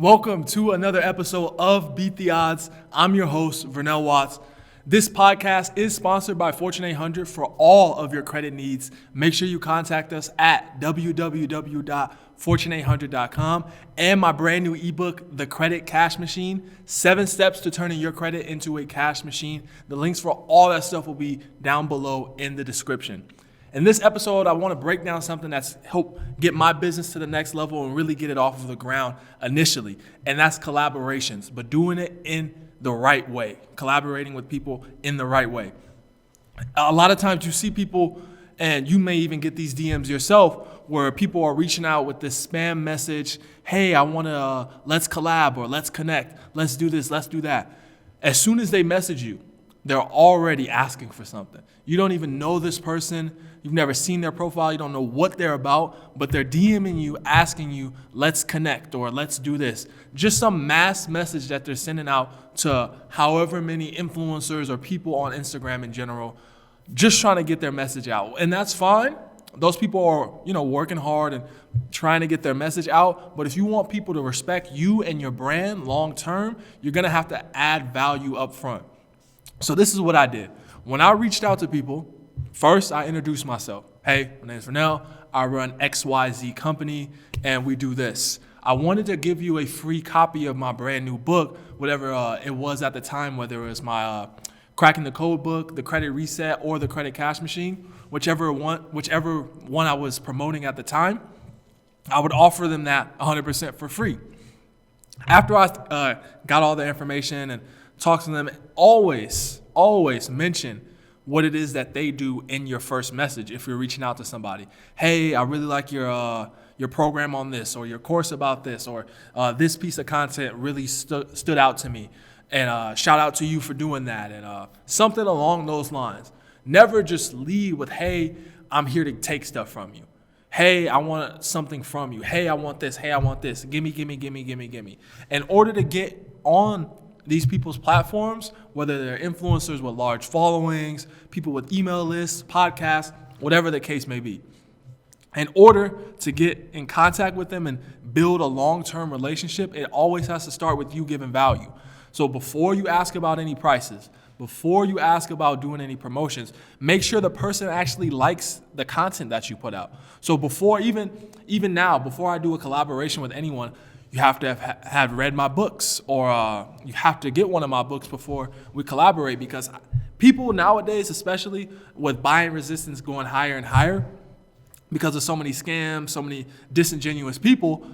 Welcome to another episode of Beat the Odds. I'm your host, Vernell Watts. This podcast is sponsored by Fortune 800 for all of your credit needs. Make sure you contact us at www.fortune800.com and my brand new ebook, The Credit Cash Machine, 7 Steps to Turning Your Credit into a Cash Machine. The links for all that stuff will be down below in the description. In this episode, I want to break down something that's helped get my business to the next level and really get it off of the ground initially, and that's collaborations, but doing it in the right way, collaborating with people in the right way. A lot of times you see people, and you may even get these DMs yourself, where people are reaching out with this spam message, hey, I want to, let's collab, or let's connect, let's do this, let's do that. As soon as they message you, they're already asking for something. You don't even know this person. You've never seen their profile. You don't know what they're about, but they're DMing you, asking you, let's connect or let's do this. Just some mass message that they're sending out to however many influencers or people on Instagram in general, just trying to get their message out. And that's fine. Those people are, working hard and trying to get their message out. But if you want people to respect you and your brand long term, you're going to have to add value up front. So this is what I did. When I reached out to people, first I introduced myself. Hey, my name is Vernell. I run XYZ company and we do this. I wanted to give you a free copy of my brand new book, whatever it was at the time, whether it was my Cracking the Code book, The Credit Reset, or The Credit Cash Machine, whichever one I was promoting at the time. I would offer them that 100% for free. After I got all the information and talk to them, always mention what it is that they do in your first message if you're reaching out to somebody. Hey, I really like your program on this, or your course about this, or this piece of content really stood out to me. And shout out to you for doing that, and something along those lines. Never just lead with, hey, I'm here to take stuff from you. Hey, I want something from you. Hey, I want this. Hey, I want this. Gimme. In order to get on these people's platforms, whether they're influencers with large followings, people with email lists, podcasts, whatever the case may be. In order to get in contact with them and build a long-term relationship, it always has to start with you giving value. So before you ask about any prices, before you ask about doing any promotions, make sure the person actually likes the content that you put out. So before even now, before I do a collaboration with anyone, you have to have read my books, or you have to get one of my books before we collaborate, because people nowadays, especially with buying resistance going higher and higher because of so many scams, so many disingenuous people,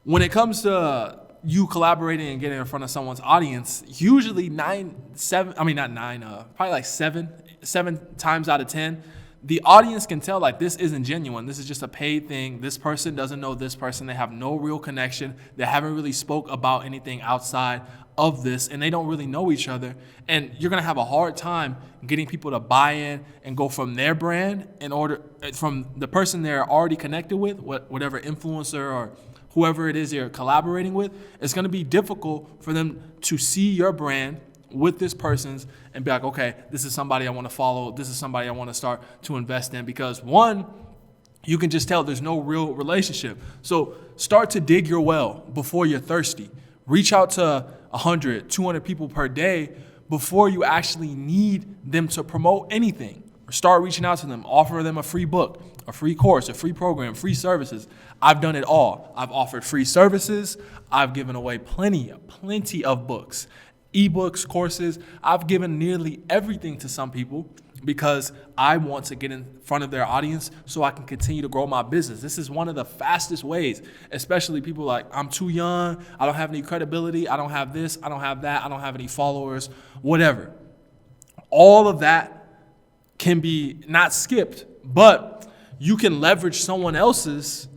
when it comes to you collaborating and getting in front of someone's audience, usually seven times out of 10, the audience can tell, like, this isn't genuine. This is just a paid thing. This person doesn't know this person. They have no real connection. They haven't really spoke about anything outside of this, and they don't really know each other. And you're going to have a hard time getting people to buy in and go from their brand from the person they're already connected with, whatever influencer or whoever it is you're collaborating with. It's going to be difficult for them to see your brand with this person's and be like, okay, this is somebody I want to follow. This is somebody I want to start to invest in, because one, you can just tell there's no real relationship. So start to dig your well before you're thirsty. Reach out to 100, 200 people per day before you actually need them to promote anything. Or start reaching out to them, offer them a free book, a free course, a free program, free services. I've done it all. I've offered free services. I've given away plenty of books, ebooks, courses. I've given nearly everything to some people because I want to get in front of their audience so I can continue to grow my business. This is one of the fastest ways, especially people like, I'm too young, I don't have any credibility, I don't have this, I don't have that, I don't have any followers, whatever. All of that can be not skipped, but you can leverage someone else's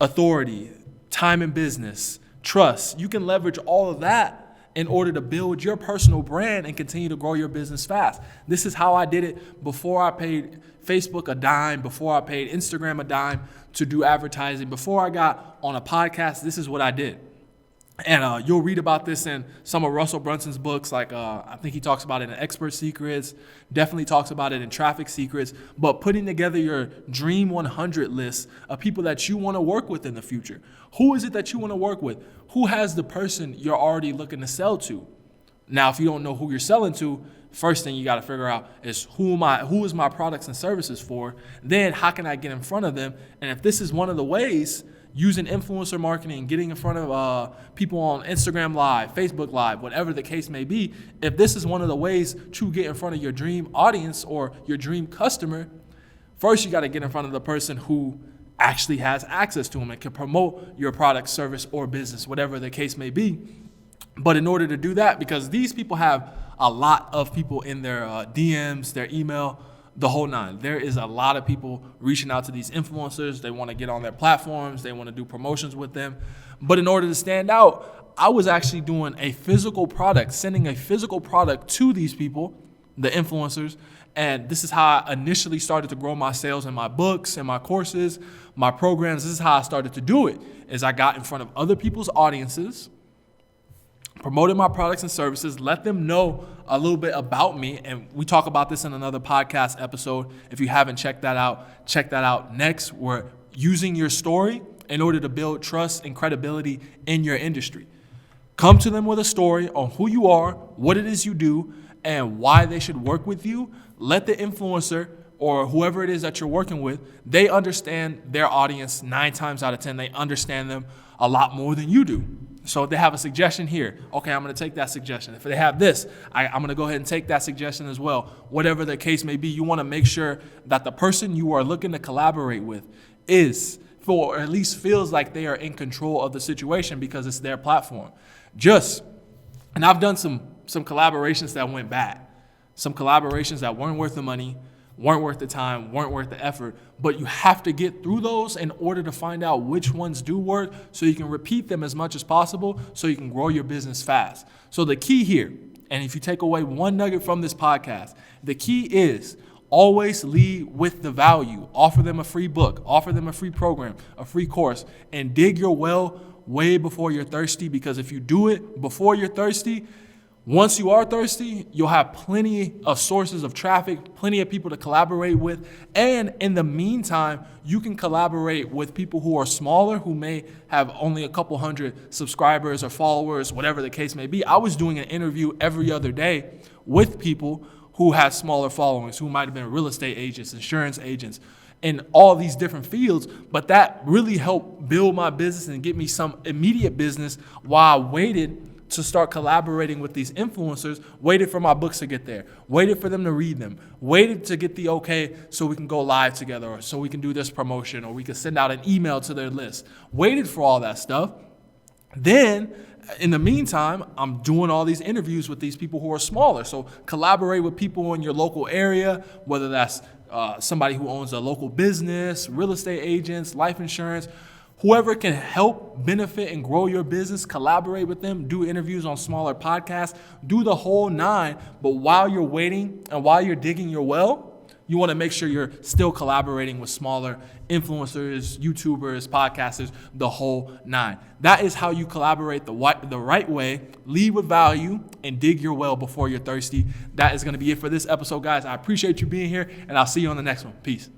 authority, time in business, trust. You can leverage all of that in order to build your personal brand and continue to grow your business fast. This is how I did it before I paid Facebook a dime, before I paid Instagram a dime to do advertising, before I got on a podcast. This is what I did. And you'll read about this in some of Russell Brunson's books. Like I think he talks about it in Expert Secrets, definitely talks about it in Traffic Secrets. But putting together your Dream 100 list of people that you want to work with in the future. Who is it that you want to work with? Who has the person you're already looking to sell to? Now, if you don't know who you're selling to, first thing you got to figure out is who is my products and services for? Then how can I get in front of them? And if this is one of the ways, using influencer marketing, getting in front of people on Instagram Live, Facebook Live, whatever the case may be, if this is one of the ways to get in front of your dream audience or your dream customer, first you got to get in front of the person who actually has access to them and can promote your product, service, or business, whatever the case may be. But in order to do that, because these people have a lot of people in their DMs, their email, the whole nine. There is a lot of people reaching out to these influencers. They want to get on their platforms. They want to do promotions with them. But in order to stand out, I was actually doing a physical product, sending a physical product to these people, the influencers. And this is how I initially started to grow my sales in my books and my courses, my programs. This is how I started to do it, is I got in front of other people's audiences, promoted my products and services, let them know a little bit about me. And we talk about this in another podcast episode. If you haven't checked that out, check that out next. We're using your story in order to build trust and credibility in your industry. Come to them with a story on who you are, what it is you do, and why they should work with you. Let the influencer or whoever it is that you're working with, they understand their audience 9 times out of 10. They understand them a lot more than you do. So if they have a suggestion here, okay, I'm going to take that suggestion. If they have this, I'm going to go ahead and take that suggestion as well. Whatever the case may be, you want to make sure that the person you are looking to collaborate with or at least feels like they are in control of the situation because it's their platform. And I've done some collaborations that went bad, some collaborations that weren't worth the money, weren't worth the time, weren't worth the effort, but you have to get through those in order to find out which ones do work so you can repeat them as much as possible so you can grow your business fast. So the key here, and if you take away one nugget from this podcast, the key is always lead with the value. Offer them a free book, offer them a free program, a free course, and dig your well way before you're thirsty, because if you do it before you're thirsty, once you are thirsty, you'll have plenty of sources of traffic, plenty of people to collaborate with. And in the meantime, you can collaborate with people who are smaller, who may have only a couple hundred subscribers or followers, whatever the case may be. I was doing an interview every other day with people who had smaller followings, who might have been real estate agents, insurance agents, in all these different fields. But that really helped build my business and get me some immediate business while I waited to start collaborating with these influencers, waited for my books to get there, waited for them to read them, waited to get the okay so we can go live together, or so we can do this promotion, or we can send out an email to their list, waited for all that stuff. Then in the meantime, I'm doing all these interviews with these people who are smaller. So collaborate with people in your local area, whether that's somebody who owns a local business, real estate agents, life insurance, whoever can help benefit and grow your business, collaborate with them, do interviews on smaller podcasts, do the whole 9. But while you're waiting and while you're digging your well, you want to make sure you're still collaborating with smaller influencers, YouTubers, podcasters, the whole 9. That is how you collaborate the right way, lead with value, and dig your well before you're thirsty. That is going to be it for this episode, guys. I appreciate you being here, and I'll see you on the next one. Peace.